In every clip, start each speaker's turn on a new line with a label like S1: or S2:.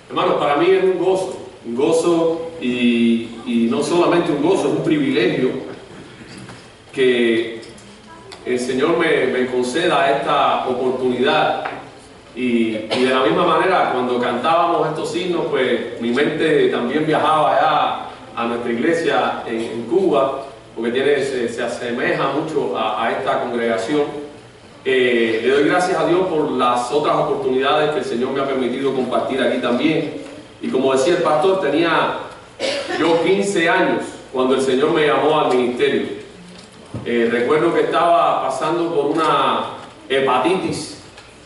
S1: Hermanos, para mí es un gozo y no solamente un gozo, es un privilegio que el Señor me conceda esta oportunidad. Y de la misma manera, cuando cantábamos estos himnos, pues mi mente también viajaba allá a nuestra iglesia en Cuba, porque se asemeja mucho a esta congregación. Le doy gracias a Dios por las otras oportunidades que el Señor me ha permitido compartir aquí también. Y como decía el pastor, tenía yo 15 años cuando el Señor me llamó al ministerio. Recuerdo que estaba pasando por una hepatitis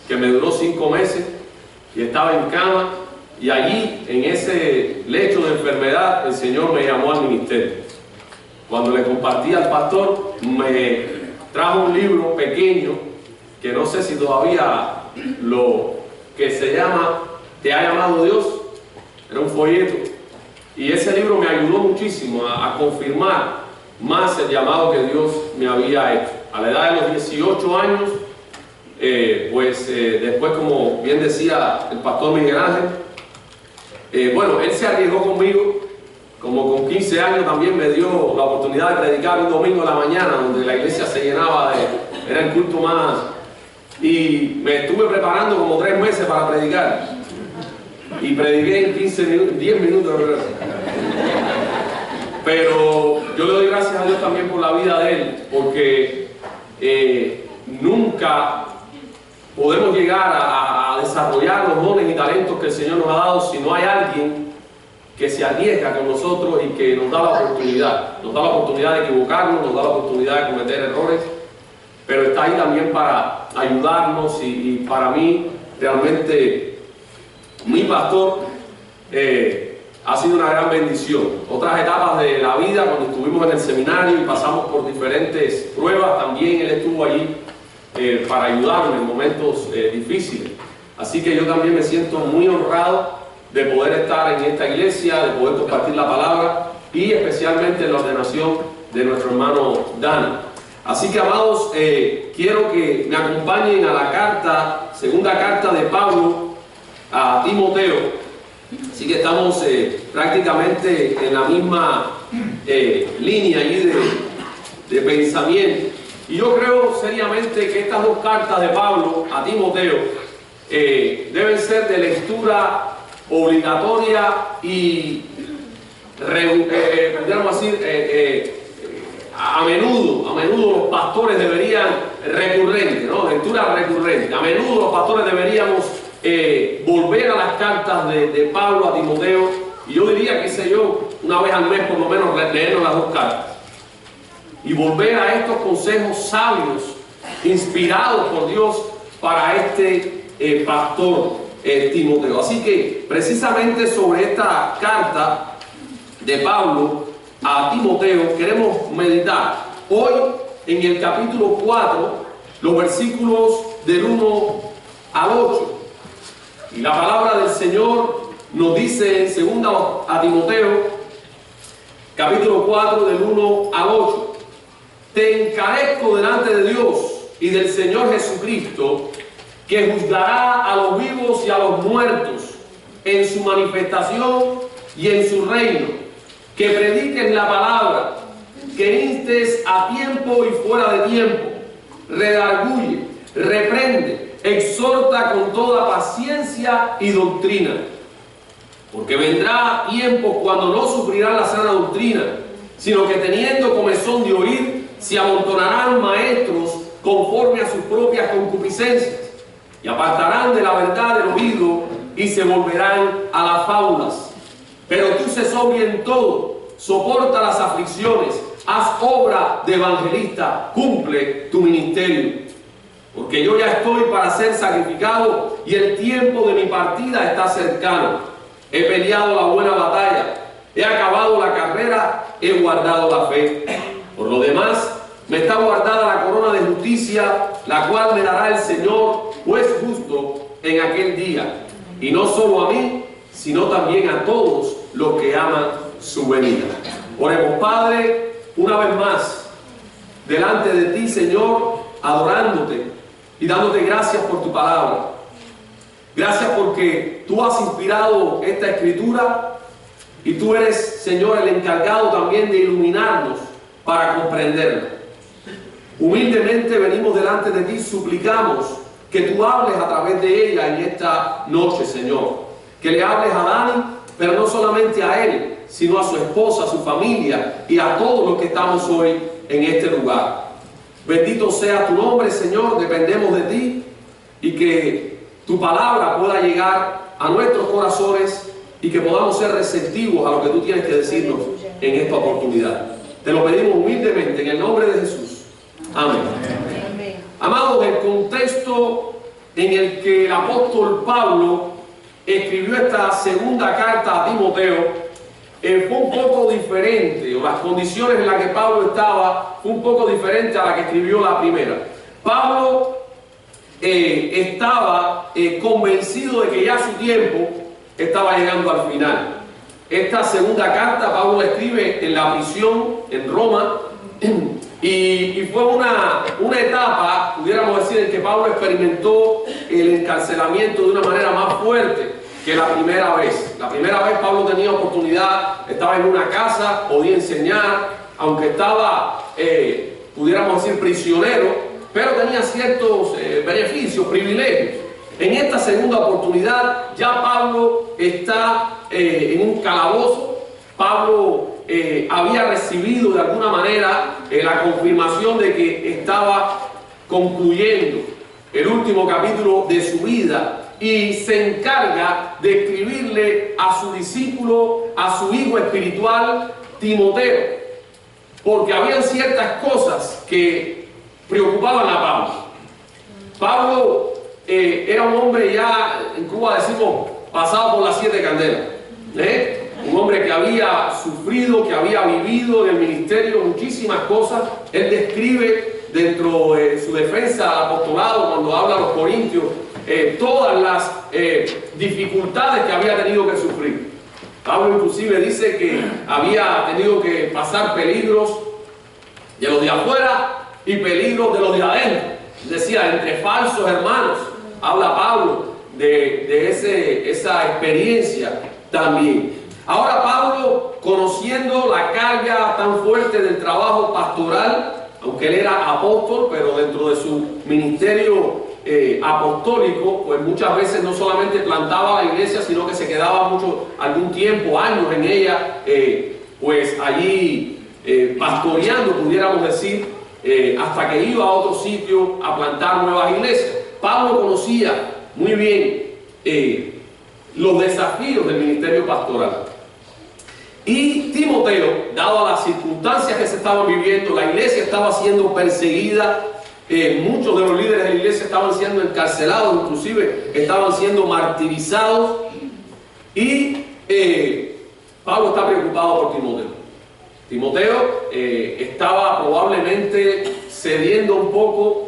S1: que me duró 5 meses y estaba en cama, y allí, en ese lecho de enfermedad, el Señor me llamó al ministerio. Cuando le compartí al pastor, me trajo un libro pequeño, que no sé si todavía lo que se llama ¿Te ha llamado Dios? Era un folleto, y ese libro me ayudó muchísimo a confirmar más el llamado que Dios me había hecho. A la edad de los 18 años, después, como bien decía el pastor Miguel Ángel, él se arriesgó conmigo. Como con 15 años también me dio la oportunidad de predicar un domingo a la mañana, donde la iglesia se llenaba era el culto más, y me estuve preparando como 3 meses para predicar, y prediqué en 10 minutos, pero yo le doy gracias a Dios también por la vida de él, porque nunca podemos llegar a desarrollar los dones y talentos que el Señor nos ha dado si no hay alguien que se arriesga con nosotros y que nos da la oportunidad. Nos da la oportunidad de equivocarnos, nos da la oportunidad de cometer errores, pero está ahí también para ayudarnos. Y para mí, realmente, mi pastor ha sido una gran bendición. Otras etapas de la vida, cuando estuvimos en el seminario y pasamos por diferentes pruebas, también él estuvo allí para ayudarme en momentos difíciles. Así que yo también me siento muy honrado de poder estar en esta iglesia, de poder compartir la palabra, y especialmente en la ordenación de nuestro hermano Dani. Así que, amados, quiero que me acompañen a la segunda carta de Pablo a Timoteo. Así que estamos prácticamente en la misma línea allí de pensamiento. Y yo creo seriamente que estas 2 cartas de Pablo a Timoteo deben ser de lectura obligatoria y a menudo los pastores deberían lectura recurrente. A menudo los pastores deberíamos volver a las cartas de Pablo a Timoteo, y yo diría, una vez al mes por lo menos leernos las 2 cartas y volver a estos consejos sabios inspirados por Dios para este pastor Timoteo. Así que precisamente sobre esta carta de Pablo a Timoteo queremos meditar hoy en el capítulo 4, los versículos del 1 al 8. Y la palabra del Señor nos dice en 2 a Timoteo, capítulo 4, del 1 al 8: Te encarezco delante de Dios y del Señor Jesucristo, que juzgará a los vivos y a los muertos en su manifestación y en su reino, que prediques la palabra, que instes a tiempo y fuera de tiempo, redarguye, reprende, exhorta con toda paciencia y doctrina. Porque vendrá tiempo cuando no sufrirán la sana doctrina, sino que teniendo comezón de oír, se amontonarán maestros conforme a sus propias concupiscencias, y apartarán de la verdad del oído y se volverán a las fábulas. Pero tú sé sobrio en todo, soporta las aflicciones, haz obra de evangelista, cumple tu ministerio. Porque yo ya estoy para ser sacrificado y el tiempo de mi partida está cercano. He peleado la buena batalla, he acabado la carrera, he guardado la fe. Por lo demás, me está guardada la corona de justicia, la cual me dará el Señor, juez justo, en aquel día. Y no solo a mí, sino también a todos los que aman su venida. Oremos. Padre, una vez más, delante de ti, Señor, adorándote y dándote gracias por tu palabra. Gracias porque tú has inspirado esta escritura y tú eres, Señor, el encargado también de iluminarnos para comprenderla. Humildemente venimos delante de ti, suplicamos que tú hables a través de ella en esta noche, Señor. Que le hables a Dani, pero no solamente a él, sino a su esposa, a su familia y a todos los que estamos hoy en este lugar. Bendito sea tu nombre, Señor, dependemos de ti y que tu palabra pueda llegar a nuestros corazones y que podamos ser receptivos a lo que tú tienes que decirnos en esta oportunidad. Te lo pedimos humildemente en el nombre de Jesús. Amén. Amén. Amados, el contexto en el que el apóstol Pablo escribió esta segunda carta a Timoteo fue un poco diferente, o las condiciones en las que Pablo estaba fue un poco diferente a la que escribió la primera. Pablo estaba convencido de que ya su tiempo estaba llegando al final. Esta segunda carta Pablo la escribe en la prisión en Roma y fue una etapa, pudiéramos decir, en que Pablo experimentó el encarcelamiento de una manera más fuerte que la primera vez. La primera vez Pablo tenía oportunidad, estaba en una casa, podía enseñar, aunque estaba, pudiéramos decir, prisionero, pero tenía ciertos beneficios, privilegios. En esta segunda oportunidad ya Pablo está en un calabozo. Pablo había recibido de alguna manera la confirmación de que estaba concluyendo el último capítulo de su vida y se encarga de escribirle a su discípulo, a su hijo espiritual Timoteo, porque habían ciertas cosas que preocupaban a Pablo. Pablo era un hombre ya, en Cuba decimos, pasado por las 7 candelas, un hombre que había sufrido, que había vivido en el ministerio muchísimas cosas. Él describe dentro de su defensa al apostolado, cuando habla a los corintios, todas las dificultades que había tenido que sufrir. Pablo inclusive dice que había tenido que pasar peligros de los de afuera y peligros de los de adentro. Decía, entre falsos hermanos. Habla Pablo de esa experiencia también. Ahora Pablo, conociendo la carga tan fuerte del trabajo pastoral, aunque él era apóstol, pero dentro de su ministerio apostólico, pues muchas veces no solamente plantaba la iglesia, sino que se quedaba algún tiempo, años en ella, pues allí pastoreando, pudiéramos decir, hasta que iba a otro sitio a plantar nuevas iglesias. Pablo conocía muy bien los desafíos del ministerio pastoral. Y Timoteo, dado las circunstancias que se estaban viviendo, la iglesia estaba siendo perseguida, muchos de los líderes de la iglesia estaban siendo encarcelados, inclusive estaban siendo martirizados, y Pablo está preocupado por Timoteo. Timoteo estaba probablemente cediendo un poco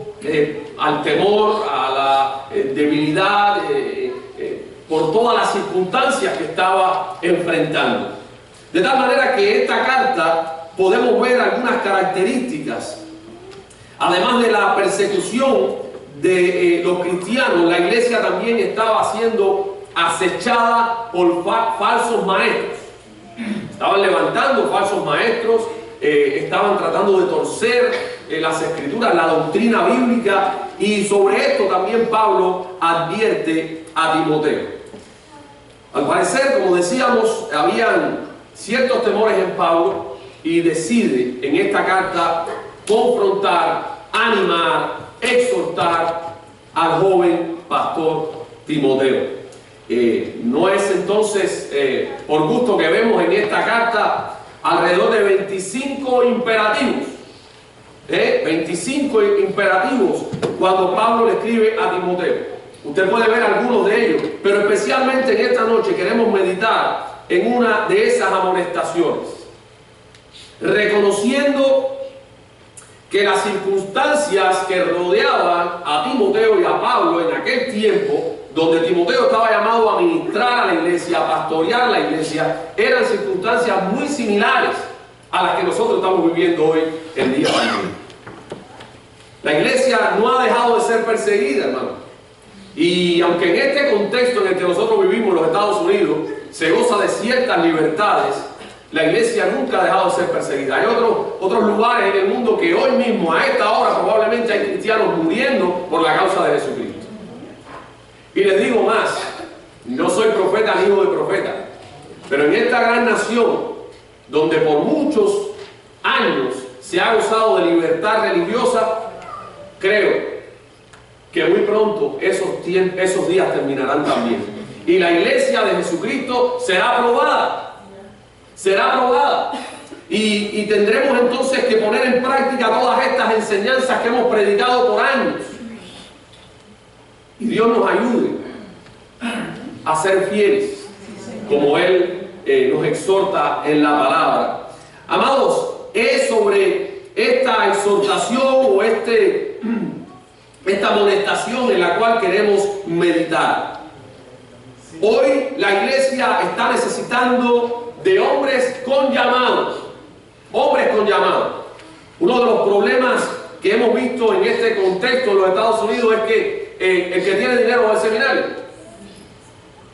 S1: al temor, a la debilidad, por todas las circunstancias que estaba enfrentando. De tal manera que esta carta podemos ver algunas características. Además de la persecución de los cristianos, la iglesia también estaba siendo acechada por falsos maestros. Estaban levantando falsos maestros, estaban tratando de torcer las escrituras, la doctrina bíblica, y sobre esto también Pablo advierte a Timoteo. Al parecer, como decíamos, habían ciertos temores en Pablo y decide en esta carta confrontar, animar, exhortar al joven pastor Timoteo. No es entonces por gusto que vemos en esta carta alrededor de 25 imperativos. 25 imperativos cuando Pablo le escribe a Timoteo. Usted puede ver algunos de ellos, pero especialmente en esta noche queremos meditar en una de esas amonestaciones, reconociendo que las circunstancias que rodeaban a Timoteo y a Pablo en aquel tiempo, donde Timoteo estaba llamado a ministrar a la iglesia, a pastorear la iglesia, eran circunstancias muy similares a las que nosotros estamos viviendo hoy, el día de hoy. La iglesia no ha dejado de ser perseguida, hermano. Y aunque en este contexto en el que nosotros vivimos, en los Estados Unidos, se goza de ciertas libertades, la iglesia nunca ha dejado de ser perseguida. Hay otros lugares en el mundo que hoy mismo, a esta hora, probablemente hay cristianos muriendo por la causa de Jesucristo. Y les digo más, no soy profeta ni hijo de profeta, pero en esta gran nación, donde por muchos años se ha gozado de libertad religiosa, creo que muy pronto esos días terminarán también. Y la iglesia de Jesucristo será aprobada. Será aprobada. Y tendremos entonces que poner en práctica todas estas enseñanzas que hemos predicado por años. Y Dios nos ayude a ser fieles, como Él nos exhorta en la palabra. Amados, es sobre esta exhortación o esta amonestación en la cual queremos meditar. Hoy la iglesia está necesitando de hombres con llamados. Hombres con llamados. Uno de los problemas que hemos visto en este contexto en los Estados Unidos es que el que tiene dinero va al seminario.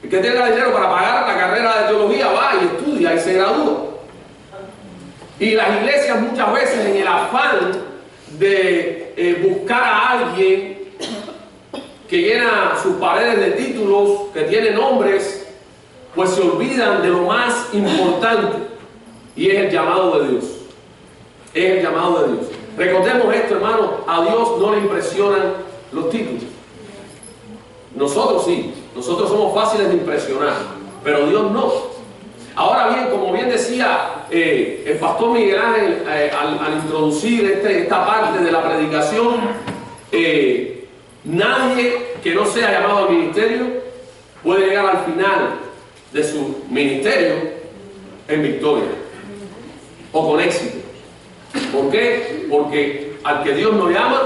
S1: El que tenga dinero para pagar la carrera de teología va y estudia y se gradúa. Y las iglesias muchas veces, en el afán de buscar a alguien que llena sus paredes de títulos, que tiene nombres, pues se olvidan de lo más importante, y es el llamado de Dios. Es el llamado de Dios. Recordemos esto, hermanos, a Dios no le impresionan los títulos. Nosotros sí, nosotros somos fáciles de impresionar, pero Dios no. Ahora bien, como bien decía el pastor Miguel Ángel al introducir esta parte de la predicación, nadie que no sea llamado al ministerio puede llegar al final de su ministerio en victoria o con éxito. ¿Por qué? Porque al que Dios no llama,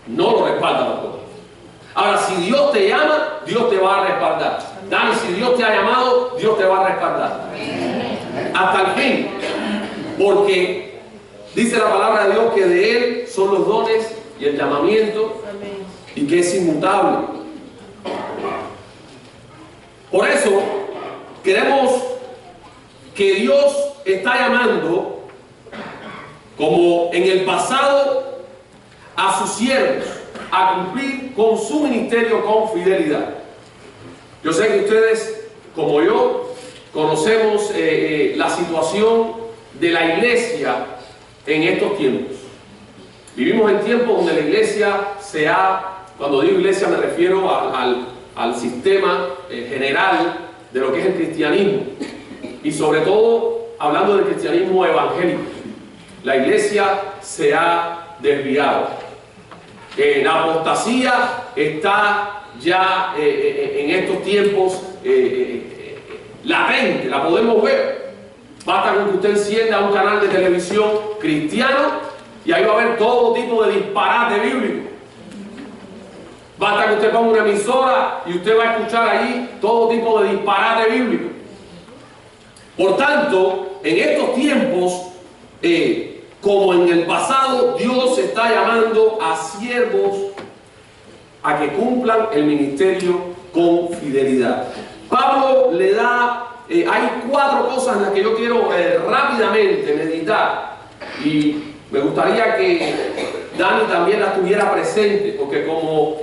S1: no lo respalda tampoco. Ahora, si Dios te llama, Dios te va a respaldar. Dani, si Dios te ha llamado, Dios te va a respaldar. Hasta el fin. Porque dice la palabra de Dios que de Él son los dones y el llamamiento, y que es inmutable. Por eso, queremos que Dios está llamando, como en el pasado, a sus siervos a cumplir con su ministerio con fidelidad. Yo sé que ustedes, como yo, conocemos la situación de la iglesia en estos tiempos. Vivimos en tiempos donde la iglesia cuando digo iglesia me refiero al sistema general de lo que es el cristianismo, y sobre todo hablando del cristianismo evangélico. La iglesia se ha desviado. La apostasía está ya en estos tiempos latente, la podemos ver. Basta con que usted encienda un canal de televisión cristiano y ahí va a haber todo tipo de disparate bíblico. Basta que usted ponga una emisora y usted va a escuchar ahí todo tipo de disparate bíblico. Por tanto, en estos tiempos, como en el pasado, Dios está llamando a siervos a que cumplan el ministerio con fidelidad. Pablo le da, hay 4 cosas en las que yo quiero rápidamente meditar, y me gustaría que Dani también las tuviera presente, porque como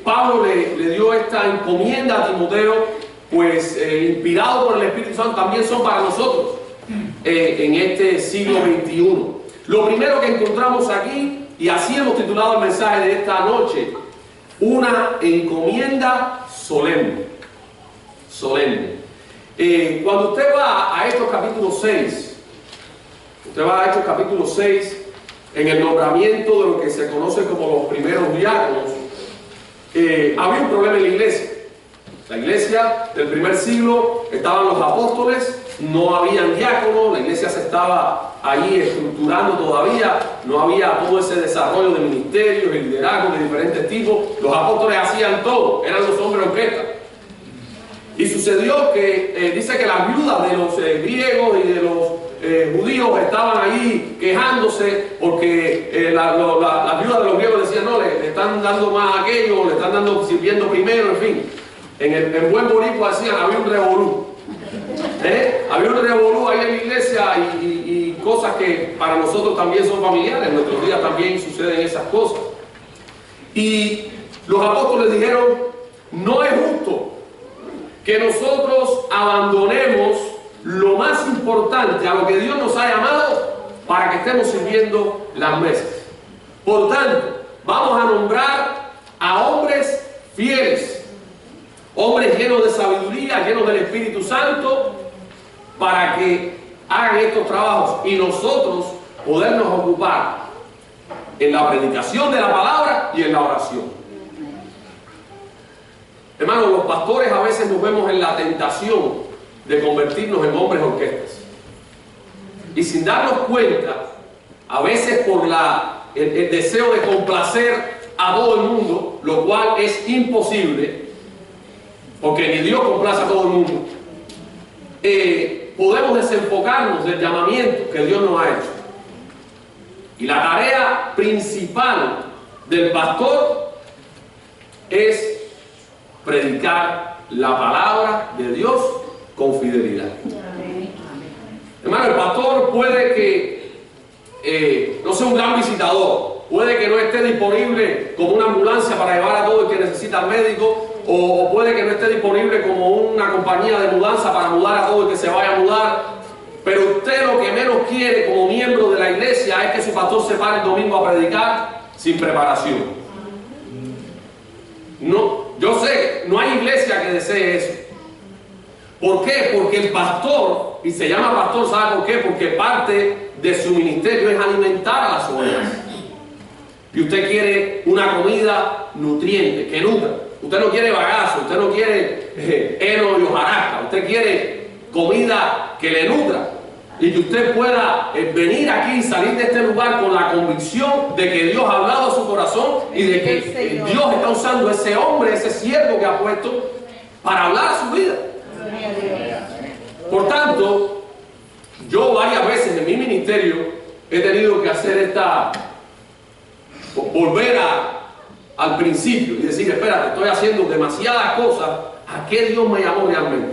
S1: Pablo le dio esta encomienda a Timoteo, pues inspirado por el Espíritu Santo, también son para nosotros en este siglo XXI. Lo primero que encontramos aquí, y así hemos titulado el mensaje de esta noche, una encomienda solemne. Solemne. Cuando usted va a Hechos capítulo 6, en el nombramiento de lo que se conoce como los primeros diáconos, había un problema en la iglesia. La iglesia del primer siglo estaban los apóstoles, no habían diáconos, la iglesia se estaba ahí estructurando todavía, no había todo ese desarrollo de ministerios y liderazgos de diferentes tipos. Los apóstoles hacían todo, eran los hombres orquesta. Y sucedió que dice que las viudas de los griegos y de los judíos estaban ahí quejándose porque las viudas de los griegos decían, no, le están dando más a aquello, le están dando, sirviendo primero, en fin. En buen boricua decían, había un revolú. Había un revolú ahí en la iglesia y cosas que para nosotros también son familiares. En nuestros días también suceden esas cosas. Y los apóstoles dijeron, no es justo que nosotros abandonemos lo más importante, a lo que Dios nos ha llamado, para que estemos sirviendo las mesas. Por tanto, vamos a nombrar a hombres fieles, hombres llenos de sabiduría, llenos del Espíritu Santo, para que hagan estos trabajos y nosotros podernos ocupar en la predicación de la palabra y en la oración. Hermanos, los pastores a veces nos vemos en la tentación de convertirnos en hombres orquestas. Y sin darnos cuenta, a veces por el deseo de complacer a todo el mundo, lo cual es imposible, porque ni Dios complace a todo el mundo, podemos desenfocarnos del llamamiento que Dios nos ha hecho. Y la tarea principal del pastor es predicar la palabra de Dios con fidelidad. Hermano, el pastor puede que no sea un gran visitador, puede que no esté disponible como una ambulancia para llevar a todo el que necesita al médico, o puede que no esté disponible como una compañía de mudanza para mudar a todo el que se vaya a mudar, pero usted lo que menos quiere como miembro de la iglesia es que su pastor se pare el domingo a predicar sin preparación. No, yo sé, no hay iglesia que desee eso. ¿Por qué? Porque el pastor, y se llama pastor, ¿sabe por qué? Porque parte de su ministerio es alimentar a las ovejas. Y usted quiere una comida nutriente, que nutra. Usted no quiere bagazo, usted no quiere heno y hojarasca, usted quiere comida que le nutra. Y que usted pueda venir aquí y salir de este lugar con la convicción de que Dios ha hablado a su corazón y de que Dios está usando ese hombre, ese siervo que ha puesto para hablar a su vida. Por tanto, yo varias veces en mi ministerio he tenido que hacer volver al principio y decir, espérate, estoy haciendo demasiadas cosas, ¿a qué Dios me llamó realmente?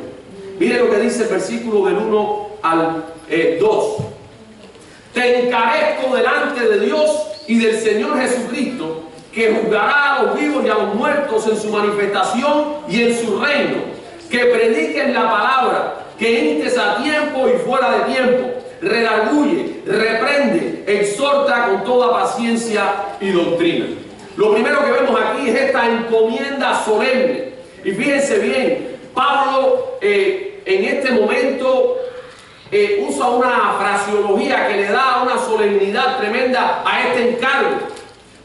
S1: Mire lo que dice el versículo del 1 al 2. Te encarezco delante de Dios y del Señor Jesucristo, que juzgará a los vivos y a los muertos en su manifestación y en su reino, que prediquen la palabra, que instes a tiempo y fuera de tiempo, redarguye, reprende, exhorta con toda paciencia y doctrina. Lo primero que vemos aquí es esta encomienda solemne. Y fíjense bien, Pablo en este momento usa una fraseología que le da una solemnidad tremenda a este encargo.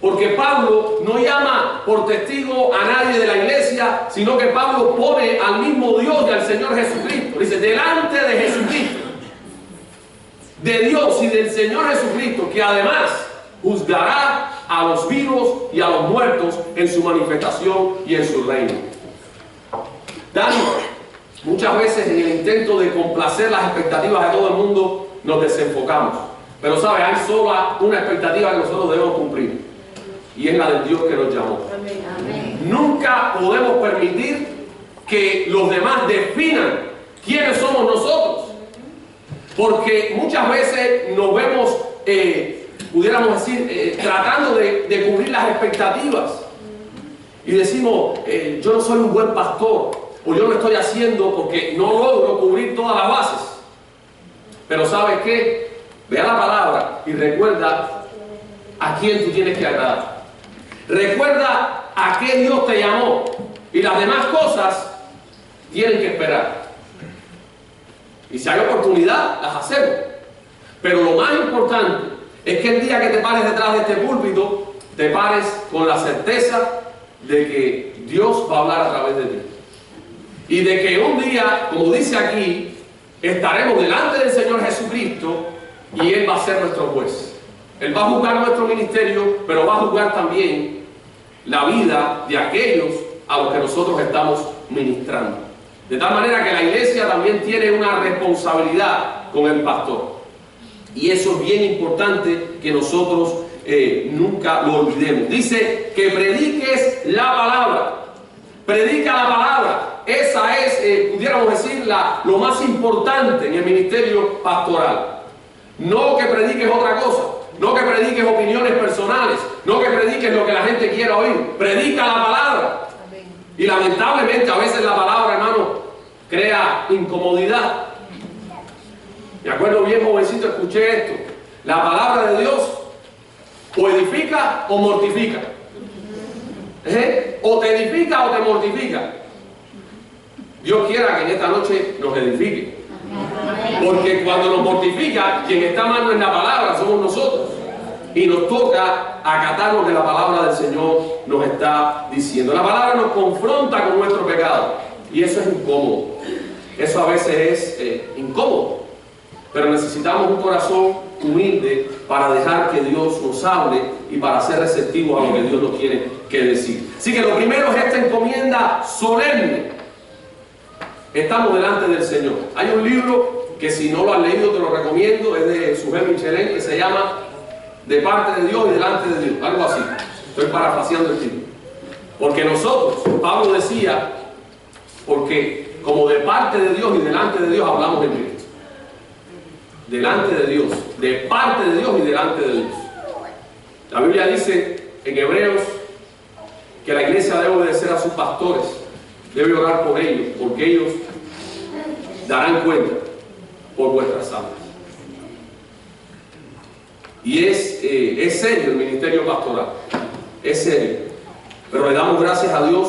S1: Porque Pablo no llama por testigo a nadie de la iglesia, sino que Pablo pone al mismo Dios y al Señor Jesucristo. Dice, delante de Jesucristo, de Dios y del Señor Jesucristo, que además juzgará a los vivos y a los muertos en su manifestación y en su reino. Muchas veces en el intento de complacer las expectativas de todo el mundo nos desenfocamos. Pero sabe, hay solo una expectativa que nosotros debemos cumplir, y es la del Dios que nos llamó. Amén. Amén. Nunca podemos permitir que los demás definan quiénes somos nosotros, porque muchas veces nos vemos, pudiéramos decir, tratando de cubrir las expectativas y decimos, yo no soy un buen pastor, o yo lo estoy haciendo porque no logro cubrir todas las bases. Pero ¿sabes qué? Ve a la palabra y recuerda a quién tú tienes que agradar. Recuerda a qué Dios te llamó, y las demás cosas tienen que esperar. Y si hay oportunidad, las hacemos. Pero lo más importante es que el día que te pares detrás de este púlpito, te pares con la certeza de que Dios va a hablar a través de ti. Y de que un día, como dice aquí, estaremos delante del Señor Jesucristo y Él va a ser nuestro juez. Él va a juzgar nuestro ministerio, pero va a juzgar también la vida de aquellos a los que nosotros estamos ministrando. De tal manera que la iglesia también tiene una responsabilidad con el pastor. Y eso es bien importante que nosotros nunca lo olvidemos. Dice que prediques la palabra. Predica la palabra. Esa es, pudiéramos decir, lo más importante en el ministerio pastoral. No que prediques otra cosa. No que prediques opiniones personales. No que prediques lo que la gente quiera oír. Predica la palabra. Y lamentablemente a veces la palabra, hermano, crea incomodidad. Me acuerdo bien jovencito, escuché esto. La palabra de Dios o edifica o mortifica. O te edifica o te mortifica. Dios quiera que en esta noche nos edifique. Porque cuando nos mortifica, quien está mal no es la palabra, somos nosotros. Y nos toca acatar lo que la palabra del Señor nos está diciendo. La palabra nos confronta con nuestro pecado. Y eso es incómodo. Eso a veces es incómodo. Pero necesitamos un corazón humilde para dejar que Dios nos hable y para ser receptivos a lo que Dios nos quiere que decir. Así que lo primero es esta encomienda solemne. Estamos delante del Señor. Hay un libro que si no lo has leído te lo recomiendo, es de Sujel Michelén, que se llama De parte de Dios y delante de Dios, algo así. Estoy parafraseando el título. Porque nosotros, Pablo decía, porque como de parte de Dios y delante de Dios hablamos en Cristo. Delante de Dios, de parte de Dios y delante de Dios. La Biblia dice en Hebreos que la iglesia debe obedecer a sus pastores, debe orar por ellos, porque ellos darán cuenta por vuestras almas. Y es serio el ministerio pastoral, es serio, pero le damos gracias a Dios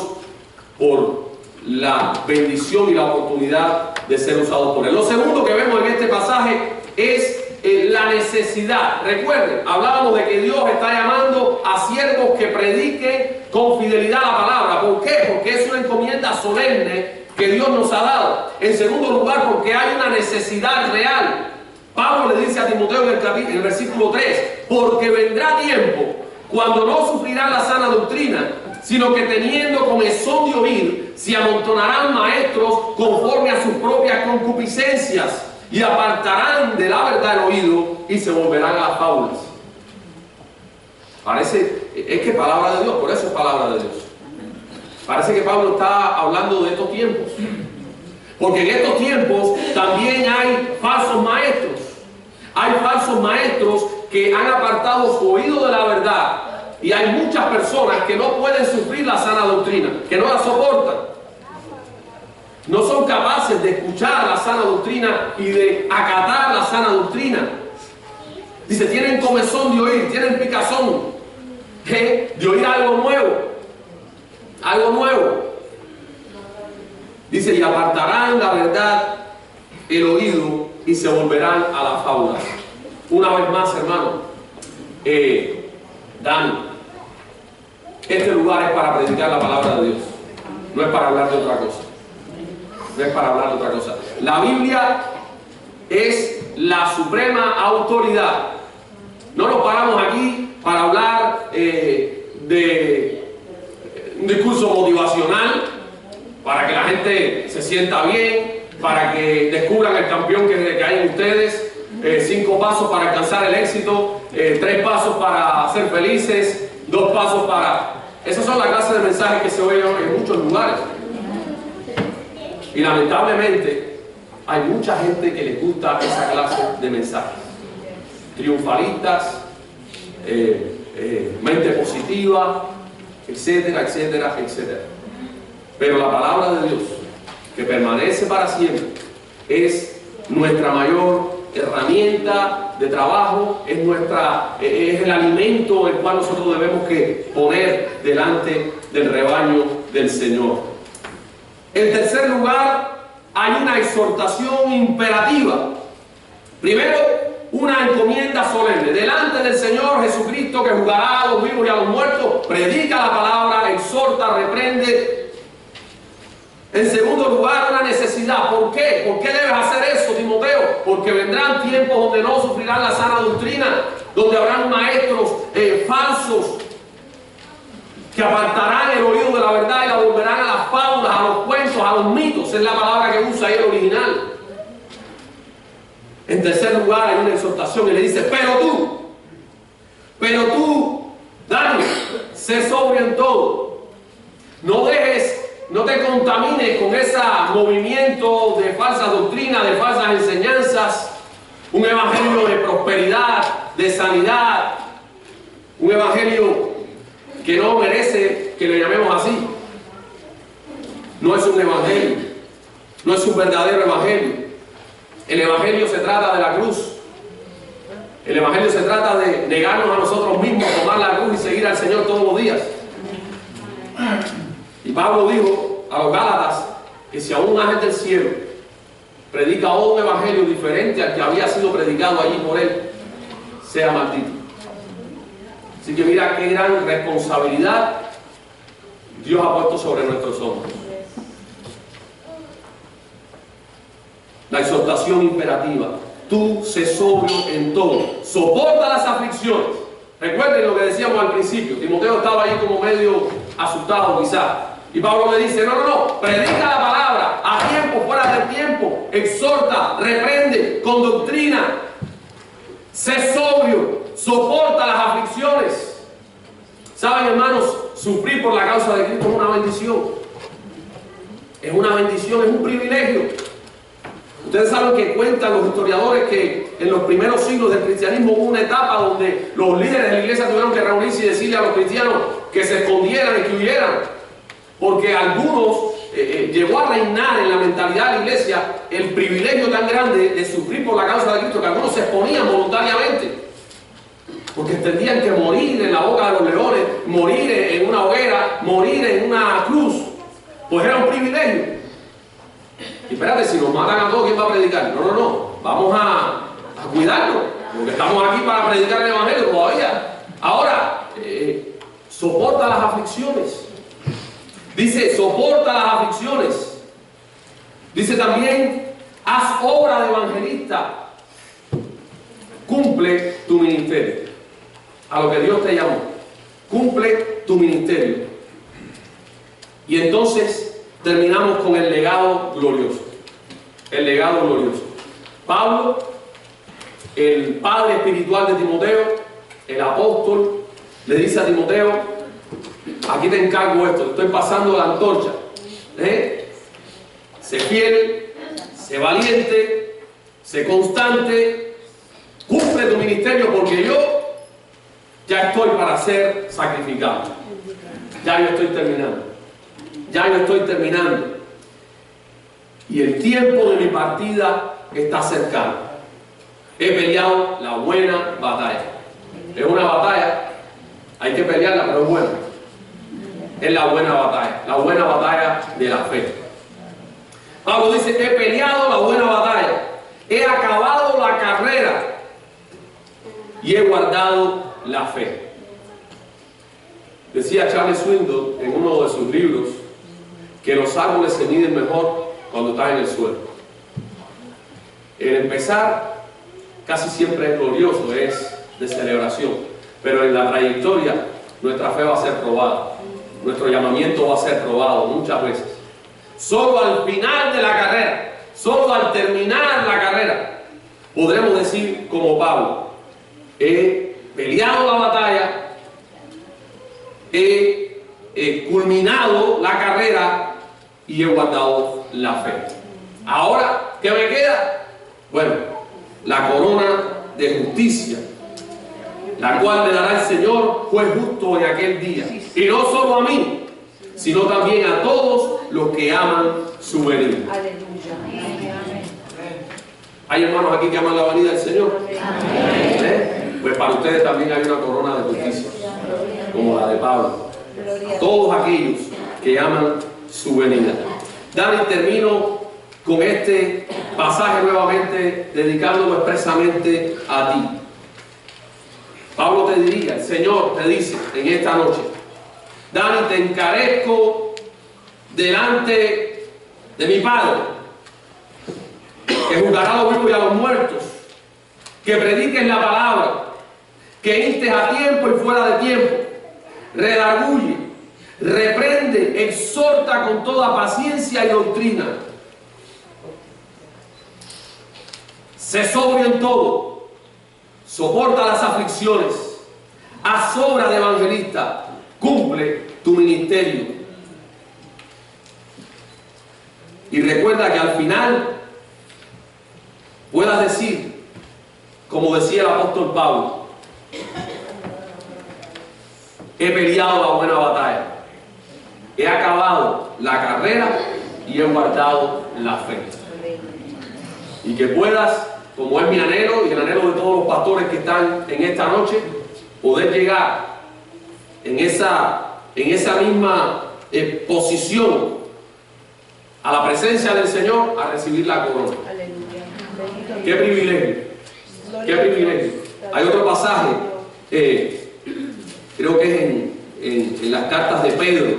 S1: por la bendición y la oportunidad de ser usados por Él. Lo segundo que vemos en este pasaje es la necesidad. Recuerden, hablábamos de que Dios está llamando a siervos que prediquen con fidelidad la palabra. ¿Por qué? Porque es una encomienda solemne que Dios nos ha dado. En segundo lugar, porque hay una necesidad real. Pablo le dice a Timoteo en el versículo 3, porque vendrá tiempo cuando no sufrirán la sana doctrina, sino que teniendo comezón de oír, se amontonarán maestros conforme a sus propias concupiscencias, y apartarán de la verdad el oído y se volverán a las fábulas. Parece, es que palabra de Dios, por eso es palabra de Dios. Parece que Pablo está hablando de estos tiempos. Porque en estos tiempos también hay falsos maestros. Hay falsos maestros que han apartado su oído de la verdad. Y hay muchas personas que no pueden sufrir la sana doctrina, que no la soportan. No son capaces de escuchar la sana doctrina y de acatar la sana doctrina. Dice, tienen comezón de oír, tienen picazón de oír algo nuevo. Algo nuevo. Dice, y apartarán la verdad el oído y se volverán a la fábula. Una vez más, hermano, Dani, este lugar es para predicar la palabra de Dios. No es para hablar de otra cosa. No es para hablar de otra cosa. La Biblia es la suprema autoridad. No nos paramos aquí para hablar de un discurso motivacional, para que la gente se sienta bien, para que descubran el campeón que hay en ustedes, 5 pasos para alcanzar el éxito, 3 pasos para ser felices, 2 pasos para... Esas son las clases de mensajes que se oyen en muchos lugares. Y lamentablemente hay mucha gente que les gusta esa clase de mensajes. Triunfalistas, mente positiva, etcétera, etcétera, etcétera. Pero la palabra de Dios, que permanece para siempre, es nuestra mayor herramienta de trabajo, es el alimento el cual nosotros debemos que poner delante del rebaño del Señor. En tercer lugar, hay una exhortación imperativa. Primero, una encomienda solemne. Delante del Señor Jesucristo, que juzgará a los vivos y a los muertos, predica la palabra, exhorta, reprende. En segundo lugar, una necesidad. ¿Por qué? ¿Por qué debes hacer eso, Timoteo? Porque vendrán tiempos donde no sufrirán la sana doctrina, donde habrán maestros falsos, que apartarán el oído de la verdad y la volverán a las fábulas, a los cuentos, a los mitos. Es la palabra que usa ahí el original. En tercer lugar, hay una exhortación y le dice, pero tú, Daniel, sé sobrio en todo. No te contamines con ese movimiento de falsas doctrinas, de falsas enseñanzas, un evangelio de prosperidad, de sanidad, un evangelio que no merece que le llamemos así. No es un evangelio, no es un verdadero evangelio. El evangelio se trata de la cruz. El evangelio se trata de negarnos a nosotros mismos, tomar la cruz y seguir al Señor todos los días. Y Pablo dijo a los Gálatas que si a un ángel del cielo predica un evangelio diferente al que había sido predicado allí por él, sea maldito. Así que mira qué gran responsabilidad Dios ha puesto sobre nuestros hombros. La exhortación imperativa: tú sé sobrio en todo, soporta las aflicciones. Recuerden lo que decíamos al principio. Timoteo estaba ahí como medio asustado quizás, y Pablo le dice, no, predica la palabra a tiempo, fuera de tiempo, exhorta, reprende con doctrina, sé sobrio, soporta las aflicciones. Saben, hermanos, sufrir por la causa de Cristo es una bendición. Es una bendición, es un privilegio. Ustedes saben que cuentan los historiadores que en los primeros siglos del cristianismo hubo una etapa donde los líderes de la iglesia tuvieron que reunirse y decirle a los cristianos que se escondieran y que huyeran, porque algunos llegó a reinar en la mentalidad de la iglesia el privilegio tan grande de sufrir por la causa de Cristo que algunos se exponían voluntariamente, porque entendían que morir en la boca de los leones, morir en una hoguera, morir en una cruz, pues era un privilegio. Y espérate, si nos matan a todos, ¿quién va a predicar? No, vamos a cuidarnos, porque estamos aquí para predicar el evangelio todavía. Ahora, soporta las aflicciones. Dice, soporta las aflicciones. Dice también, haz obra de evangelista. Cumple tu ministerio. A lo que Dios te llamó. Cumple tu ministerio. Y entonces terminamos con el legado glorioso. El legado glorioso. Pablo, el padre espiritual de Timoteo, el apóstol, le dice a Timoteo, aquí te encargo esto, te estoy pasando la antorcha. Sé fiel, sé valiente, sé constante, cumple tu ministerio, porque yo ya estoy para ser sacrificado. Ya yo estoy terminando. Y el tiempo de mi partida está cercano. He peleado la buena batalla. Es una batalla, hay que pelearla, pero es buena. Es la buena batalla de la fe. Pablo dice, he peleado la buena batalla, he acabado la carrera y he guardado la fe. Decía Charles Swindoll en uno de sus libros que los árboles se miden mejor cuando están en el suelo. El empezar casi siempre es glorioso, es de celebración, pero en la trayectoria nuestra fe va a ser probada, nuestro llamamiento va a ser probado muchas veces. Solo al final de la carrera, solo al terminar la carrera, podremos decir como Pablo, he peleado la batalla, he culminado la carrera y he guardado la fe. Ahora, ¿qué me queda? Bueno, la corona de justicia, la cual me dará el Señor, juez justo en aquel día. Y no solo a mí, sino también a todos los que aman su venida. ¿Hay hermanos aquí que aman la venida del Señor? Pues para ustedes también hay una corona de justicia, como la de Pablo. A todos aquellos que aman su venida. Dani, termino con este pasaje nuevamente, dedicándolo expresamente a ti. Pablo te diría, el Señor te dice en esta noche, Dani, te encarezco delante de mi Padre, que juzgará a los vivos y a los muertos, que prediques la palabra, que instes a tiempo y fuera de tiempo, redarguye, reprende, exhorta con toda paciencia y doctrina. sé sobrio en todo, soporta las aflicciones, haz obra de evangelista, cumple tu ministerio. Y recuerda que al final puedas decir, como decía el apóstol Pablo, he peleado la buena batalla, he acabado la carrera y he guardado la fe. Y que puedas, como es mi anhelo y el anhelo de todos los pastores que están en esta noche, poder llegar en esa misma posición a la presencia del Señor a recibir la corona. Aleluya. Qué privilegio, qué privilegio. Hay otro pasaje, creo que es en las cartas de Pedro,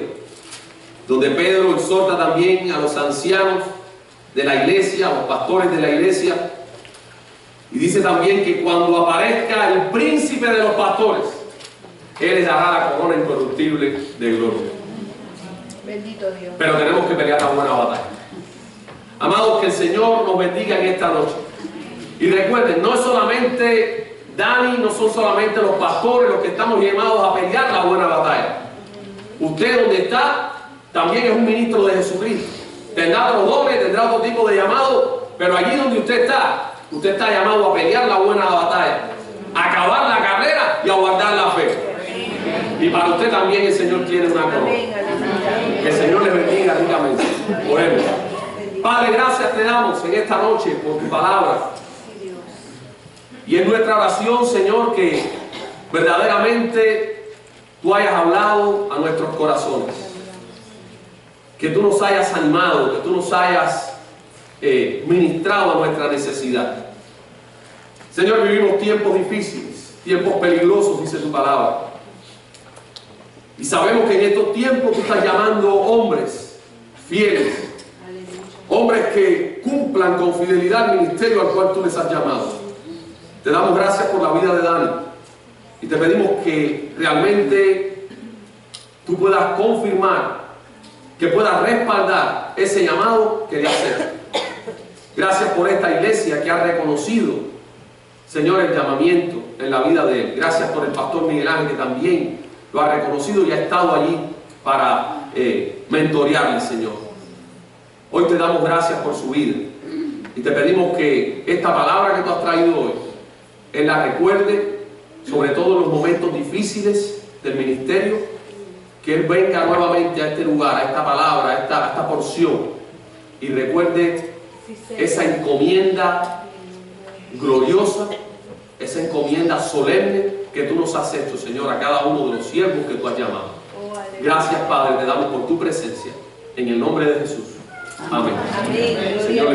S1: donde Pedro exhorta también a los ancianos de la iglesia, a los pastores de la iglesia, y dice también que cuando aparezca el príncipe de los pastores, él les dará la corona incorruptible de gloria.
S2: Bendito Dios.
S1: Pero tenemos que pelear la buena batalla. Amados, que el Señor nos bendiga en esta noche. Y recuerden, no es solamente Dani, no son solamente los pastores los que estamos llamados a pelear la buena batalla. Usted donde está, también es un ministro de Jesucristo. Tendrá otros dones, tendrá otro tipo de llamado, pero allí donde usted está llamado a pelear la buena batalla, a acabar la carrera y a guardar la fe. Y para usted también el Señor tiene una corona. Que el Señor le bendiga ricamente. Oremos. Padre, gracias te damos en esta noche por tu palabra. Y en nuestra oración, Señor, que verdaderamente tú hayas hablado a nuestros corazones. Que tú nos hayas animado, que tú nos hayas ministrado a nuestra necesidad. Señor, vivimos tiempos difíciles, tiempos peligrosos, dice tu palabra. Y sabemos que en estos tiempos tú estás llamando hombres fieles, hombres que cumplan con fidelidad el ministerio al cual tú les has llamado. Te damos gracias por la vida de Dani y te pedimos que realmente tú puedas confirmar, que puedas respaldar ese llamado que le has hecho. Gracias por esta iglesia que ha reconocido, Señor, el llamamiento en la vida de él. Gracias por el pastor Miguel Ángel, que también lo ha reconocido y ha estado allí para mentorearle, Señor. Hoy te damos gracias por su vida y te pedimos que esta palabra que tú has traído hoy, Él la recuerde, sobre todo en los momentos difíciles del ministerio, que Él venga nuevamente a este lugar, a esta palabra, a esta porción, y recuerde esa encomienda gloriosa, esa encomienda solemne que tú nos has hecho, Señor, a cada uno de los siervos que tú has llamado. Gracias, Padre, te damos por tu presencia, en el nombre de Jesús. Amén. Amén. Señor,